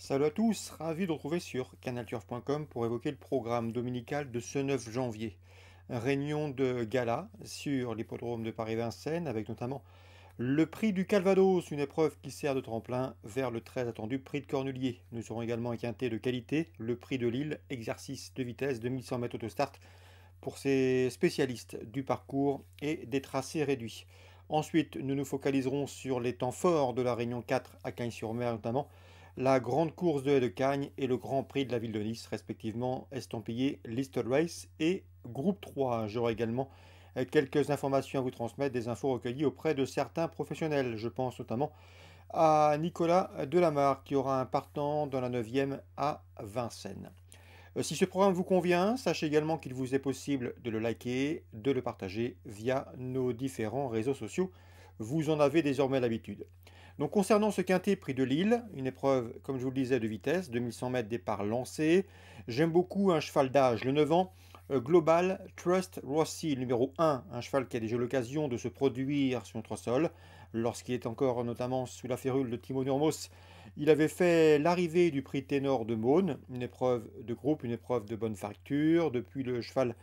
Salut à tous, ravi de vous retrouver sur canalturf.com pour évoquer le programme dominical de ce 9 janvier. Réunion de gala sur l'hippodrome de Paris-Vincennes avec notamment le prix du Calvados, une épreuve qui sert de tremplin vers le très attendu prix de Cornulier. Nous aurons également un quintet de qualité, le prix de Lille, exercice de vitesse de 1100 mètres autostart pour ces spécialistes du parcours et des tracés réduits. Ensuite, nous nous focaliserons sur les temps forts de la Réunion 4 à Cagnes-sur-Mer notamment, la grande course de haie de Cagnes et le Grand Prix de la ville de Nice, respectivement estampillés Listed Race et Groupe 3. J'aurai également quelques informations à vous transmettre, des infos recueillies auprès de certains professionnels. Je pense notamment à Nicolas Delamarre qui aura un partant dans la 9e à Vincennes. Si ce programme vous convient, sachez également qu'il vous est possible de le liker, de le partager via nos différents réseaux sociaux. Vous en avez désormais l'habitude. Donc concernant ce quintet prix de Lille, une épreuve, comme je vous le disais, de vitesse, 2100 mètres départ lancé. J'aime beaucoup un cheval d'âge, le 9 ans, Global Trust Rossi, numéro 1, un cheval qui a déjà eu l'occasion de se produire sur notre sol, lorsqu'il est encore notamment sous la férule de Timo Nurmos. Il avait fait l'arrivée du prix ténor de Beaune, une épreuve de groupe, une épreuve de bonne facture. Depuis, le cheval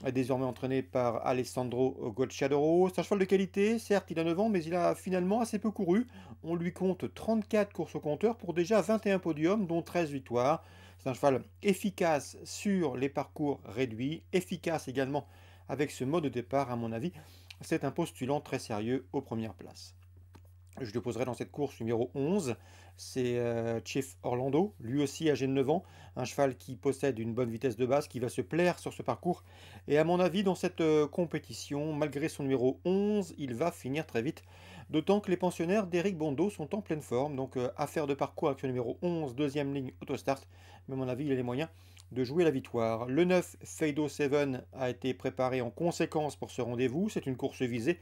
est désormais entraîné par Alessandro Gocciadoro. C'est un cheval de qualité, certes il a 9 ans, mais il a finalement assez peu couru. On lui compte 34 courses au compteur pour déjà 21 podiums, dont 13 victoires. C'est un cheval efficace sur les parcours réduits, efficace également avec ce mode de départ, à mon avis. C'est un postulant très sérieux aux premières places. Je déposerai dans cette course numéro 11, c'est Chief Orlando, lui aussi âgé de 9 ans, un cheval qui possède une bonne vitesse de base, qui va se plaire sur ce parcours. Et à mon avis, dans cette compétition, malgré son numéro 11, il va finir très vite. D'autant que les pensionnaires d'Éric Bondo sont en pleine forme, donc affaire de parcours avec ce numéro 11, deuxième ligne autostart. Mais à mon avis, il a les moyens de jouer la victoire. Le 9, Fado 7, a été préparé en conséquence pour ce rendez-vous. C'est une course visée.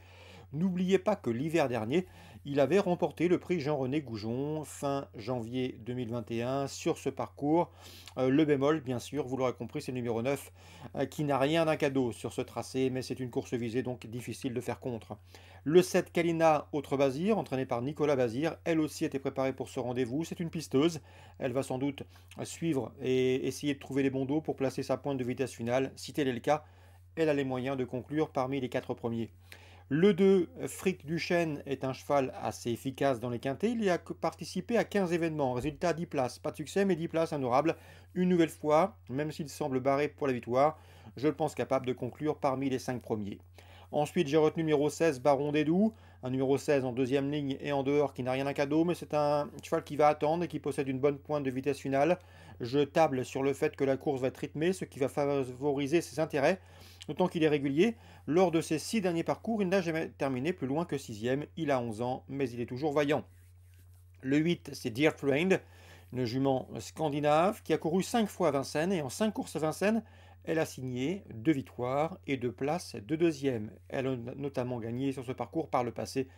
N'oubliez pas que l'hiver dernier, il avait remporté le prix Jean-René Goujon fin janvier 2021 sur ce parcours. Le bémol, bien sûr, vous l'aurez compris, c'est le numéro 9 qui n'a rien d'un cadeau sur ce tracé, mais c'est une course visée, donc difficile de faire contre. Le 7 Kalina, autre Bazir, entraîné par Nicolas Bazir, elle aussi était préparée pour ce rendez-vous. C'est une pisteuse. Elle va sans doute suivre et essayer de trouver les bons dos pour placer sa pointe de vitesse finale. Si tel est le cas, elle a les moyens de conclure parmi les 4 premiers. Le 2, Frick Duchesne, est un cheval assez efficace dans les quintets. Il y a participé à 15 événements. Résultat, 10 places. Pas de succès, mais 10 places honorables. Une nouvelle fois, même s'il semble barré pour la victoire, je le pense capable de conclure parmi les 5 premiers. Ensuite, j'ai retenu numéro 16, Baron des Doux. Un numéro 16 en deuxième ligne et en dehors qui n'a rien à cadeau, mais c'est un cheval qui va attendre et qui possède une bonne pointe de vitesse finale. Je table sur le fait que la course va être rythmée, ce qui va favoriser ses intérêts. D'autant qu'il est régulier. Lors de ses 6 derniers parcours, il n'a jamais terminé plus loin que 6e. Il a 11 ans, mais il est toujours vaillant. Le 8, c'est Dear Trained, une jument scandinave qui a couru 5 fois à Vincennes. Et en 5 courses à Vincennes, elle a signé 2 victoires et 2 places de deuxième. Elle a notamment gagné sur ce parcours par le passé.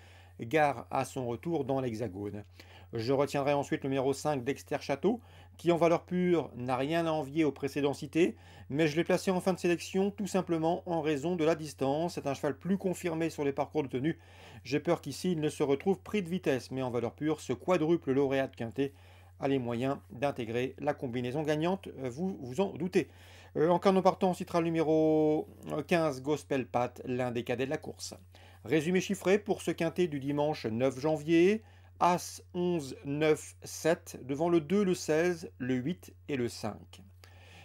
Gare à son retour dans l'Hexagone. Je retiendrai ensuite le numéro 5 Dexter Château, qui en valeur pure n'a rien à envier aux précédents cités, mais je l'ai placé en fin de sélection tout simplement en raison de la distance. C'est un cheval plus confirmé sur les parcours de tenue. J'ai peur qu'ici il ne se retrouve pris de vitesse, mais en valeur pure, ce quadruple lauréat de Quintet a les moyens d'intégrer la combinaison gagnante, vous vous en doutez. En cas de partant, on citera le numéro 15 Gospel Pat, l'un des cadets de la course. Résumé chiffré pour ce quintet du dimanche 9 janvier. As 11, 9, 7, devant le 2, le 16, le 8 et le 5.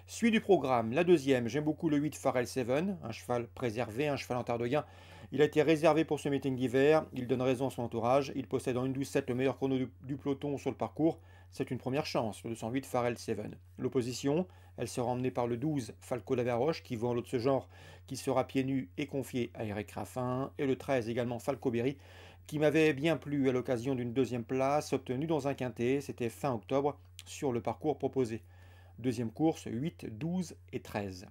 Suite du programme, la deuxième, j'aime beaucoup le 8 Pharrell 7, un cheval préservé, un cheval en tardoyen. Il a été réservé pour ce meeting d'hiver, il donne raison à son entourage, il possède en 1-12-7 le meilleur chrono du peloton sur le parcours. C'est une première chance, le 208 Pharrell 7. L'opposition, elle sera emmenée par le 12 Falco Lavaroche, qui vaut un lot de ce genre, qui sera pieds nus et confié à Eric Raffin, et le 13 également Falco Berry, qui m'avait bien plu à l'occasion d'une deuxième place obtenue dans un quintet, c'était fin octobre, sur le parcours proposé. Deuxième course, 8, 12 et 13.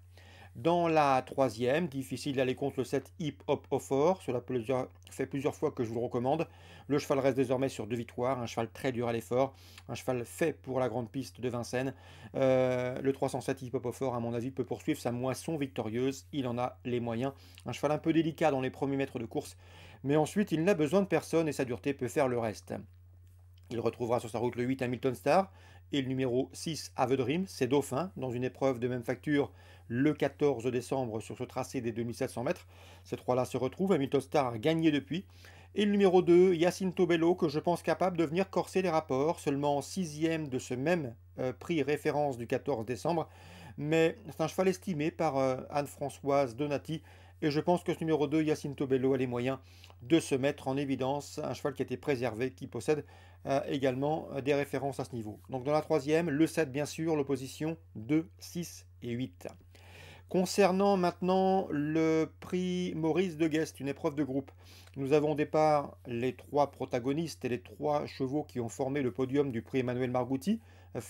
Dans la troisième, difficile d'aller contre le 7 Hip Hop Offer, cela fait plusieurs fois que je vous le recommande. Le cheval reste désormais sur 2 victoires, un cheval très dur à l'effort, un cheval fait pour la grande piste de Vincennes. Le 307 Hip Hop Offer, à mon avis, peut poursuivre sa moisson victorieuse, il en a les moyens. Un cheval un peu délicat dans les premiers mètres de course, mais ensuite il n'a besoin de personne et sa dureté peut faire le reste. Il retrouvera sur sa route le 8 Hamilton Star et le numéro 6 Have a Dream, c'est Dauphin, dans une épreuve de même facture le 14 décembre sur ce tracé des 2700 mètres. Ces trois-là se retrouvent, Hamilton Star a gagné depuis. Et le numéro 2, Jacinto Bello, que je pense capable de venir corser les rapports, seulement sixième de ce même prix référence du 14 décembre. Mais c'est un cheval estimé par Anne-Françoise Donati. Et je pense que ce numéro 2, Jacinto Bello, a les moyens de se mettre en évidence. Un cheval qui a été préservé, qui possède également des références à ce niveau. Donc dans la troisième, le 7 bien sûr, l'opposition 2, 6 et 8. Concernant maintenant le prix Maurice de Guest, une épreuve de groupe, nous avons au départ les trois protagonistes et les trois chevaux qui ont formé le podium du prix Emmanuel Margouti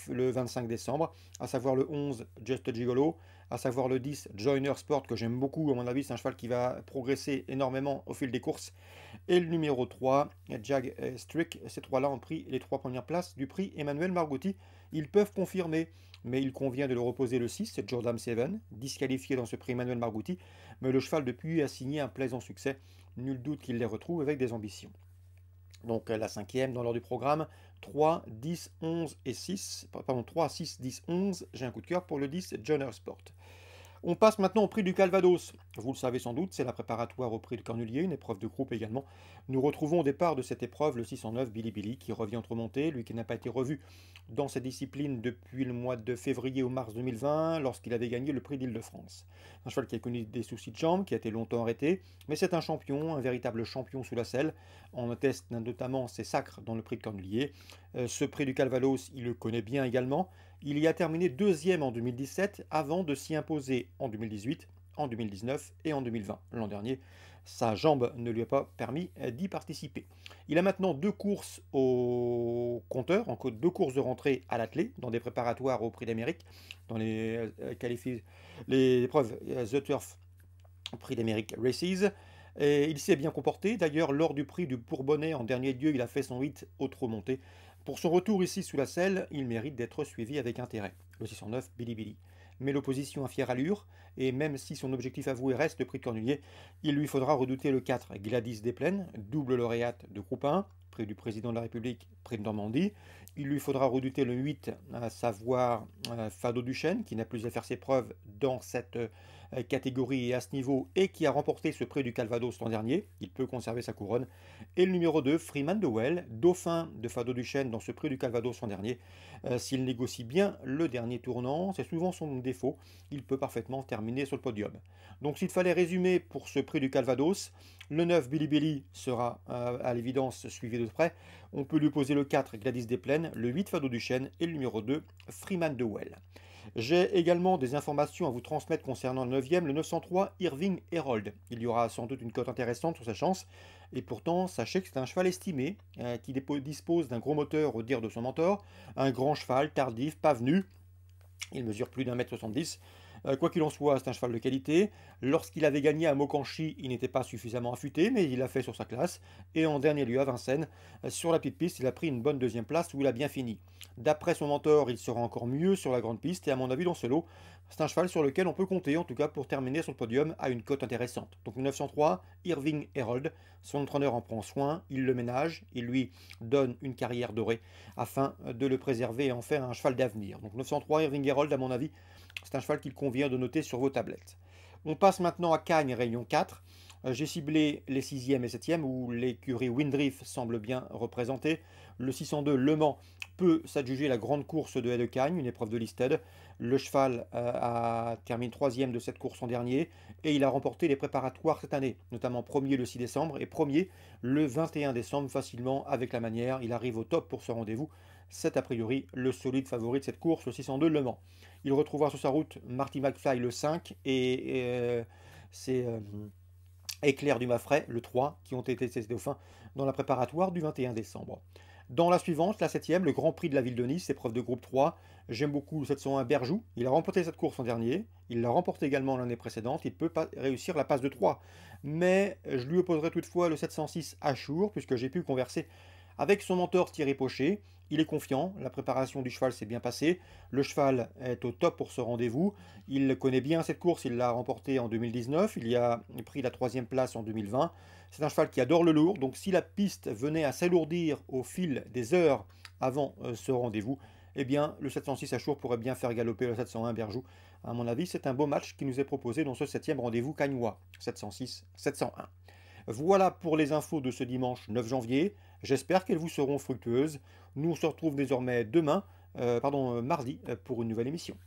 le 25 décembre, à savoir le 11 Just a Gigolo, à savoir le 10 Joyner Sport, que j'aime beaucoup, à mon avis c'est un cheval qui va progresser énormément au fil des courses, et le numéro 3 Jag Strick. Ces trois-là ont pris les trois premières places du prix Emmanuel Margouti. Ils peuvent confirmer, mais il convient de le reposer le 6, c'est Jordan Seven, disqualifié dans ce prix Emmanuel Margouti, mais le cheval depuis a signé un plaisant succès, nul doute qu'il les retrouve avec des ambitions. Donc la cinquième dans l'ordre du programme, 3, 10, 11 et 6, pardon, 3, 6, 10, 11, j'ai un coup de cœur pour le 10, Joyner Sport. On passe maintenant au prix du Calvados. Vous le savez sans doute, c'est la préparatoire au prix de Cornulier, une épreuve de groupe également. Nous retrouvons au départ de cette épreuve le 609 Billy Billy qui revient entre montées, lui qui n'a pas été revu dans cette discipline depuis le mois de février ou mars 2020 lorsqu'il avait gagné le prix d'Île-de-France. Un cheval qui a connu des soucis de jambes, qui a été longtemps arrêté, mais c'est un champion, un véritable champion sous la selle. On atteste notamment ses sacres dans le prix de Cornulier. Ce prix du Calvados, il le connaît bien également. Il y a terminé deuxième en 2017 avant de s'y imposer en 2018, en 2019 et en 2020. L'an dernier, sa jambe ne lui a pas permis d'y participer. Il a maintenant deux courses au compteur, deux courses de rentrée à l'attelé, dans des préparatoires au Prix d'Amérique, dans les épreuves The Turf Prix d'Amérique Races. Et il s'est bien comporté. D'ailleurs, lors du prix du Bourbonnais en dernier lieu, il a fait son 8 au trot monté. Pour son retour ici sous la selle, il mérite d'être suivi avec intérêt. Le 609 Billy Billy. Mais l'opposition a fière allure, et même si son objectif avoué reste le prix de Cornulier, il lui faudra redouter le 4 Gladys Desplaines, double lauréate de groupe 1, prix du président de la République, prix de Normandie. Il lui faudra redouter le 8, à savoir Fado Duchesne, qui n'a plus à faire ses preuves dans cette catégorie et à ce niveau, et qui a remporté ce prix du Calvados l'an dernier. Il peut conserver sa couronne. Et le numéro 2, Freeman de Well, dauphin de Fado Duchesne dans ce prix du Calvados l'an dernier. S'il négocie bien le dernier tournant, c'est souvent son défaut, il peut parfaitement terminer sur le podium. Donc s'il fallait résumer pour ce prix du Calvados, le 9 Billy Billy sera à l'évidence suivi de près. On peut lui poser le 4 Gladys Desplaines, le 8 Fado Duchesne et le numéro 2 Freeman de Well. J'ai également des informations à vous transmettre concernant le 9e, le 903 Irving Herald. Il y aura sans doute une cote intéressante sur sa chance. Et pourtant, sachez que c'est un cheval estimé qui dispose d'un gros moteur au dire de son mentor. Un grand cheval, tardif, pas venu. Il mesure plus d'1,70 m. Quoi qu'il en soit, c'est un cheval de qualité. Lorsqu'il avait gagné à Mokanchi, il n'était pas suffisamment affûté, mais il l'a fait sur sa classe. Et en dernier lieu, à Vincennes, sur la petite piste, il a pris une bonne deuxième place où il a bien fini. D'après son mentor, il sera encore mieux sur la grande piste. Et à mon avis, dans ce lot, c'est un cheval sur lequel on peut compter, en tout cas pour terminer sur le podium à une cote intéressante. Donc 903, Irving Herald. Son entraîneur en prend soin, il le ménage, il lui donne une carrière dorée afin de le préserver et en faire un cheval d'avenir. Donc 903, Irving Herald, à mon avis, c'est un cheval qu'il convient de noter sur vos tablettes. On passe maintenant à Cagnes, Réunion 4. J'ai ciblé les 6e et 7e où l'écurie Windriff semble bien représentée. Le 602 Le Mans peut s'adjuger la grande course de Haie de Cagnes, une épreuve de listed. Le cheval a terminé 3e de cette course en dernier et il a remporté les préparatoires cette année, notamment premier le 6 décembre et premier le 21 décembre facilement avec la manière. Il arrive au top pour ce rendez-vous. C'est a priori le solide favori de cette course, le 602 Le Mans. Il retrouvera sur sa route Marty McFly le 5 et c'est Éclair du Maffray le 3 qui ont été ses dauphins dans la préparatoire du 21 décembre. Dans la suivante, la 7e, le Grand Prix de la Ville de Nice, épreuve de groupe 3. J'aime beaucoup le 701 Berjou. Il a remporté cette course en dernier. Il l'a remporté également l'année précédente. Il peut pas réussir la passe de 3. Mais je lui opposerai toutefois le 706 Achour, puisque j'ai pu converser avec son mentor Thierry Pochet. il est confiant, la préparation du cheval s'est bien passée, le cheval est au top pour ce rendez-vous, il connaît bien cette course, il l'a remportée en 2019, il y a pris la 3e place en 2020. C'est un cheval qui adore le lourd, donc si la piste venait à s'alourdir au fil des heures avant ce rendez-vous, eh bien le 706 Achour pourrait bien faire galoper le 701 Berjou. À mon avis, c'est un beau match qui nous est proposé dans ce 7e rendez-vous cagnois, 706-701. Voilà pour les infos de ce dimanche 9 janvier. J'espère qu'elles vous seront fructueuses. Nous on se retrouve désormais mardi, pour une nouvelle émission.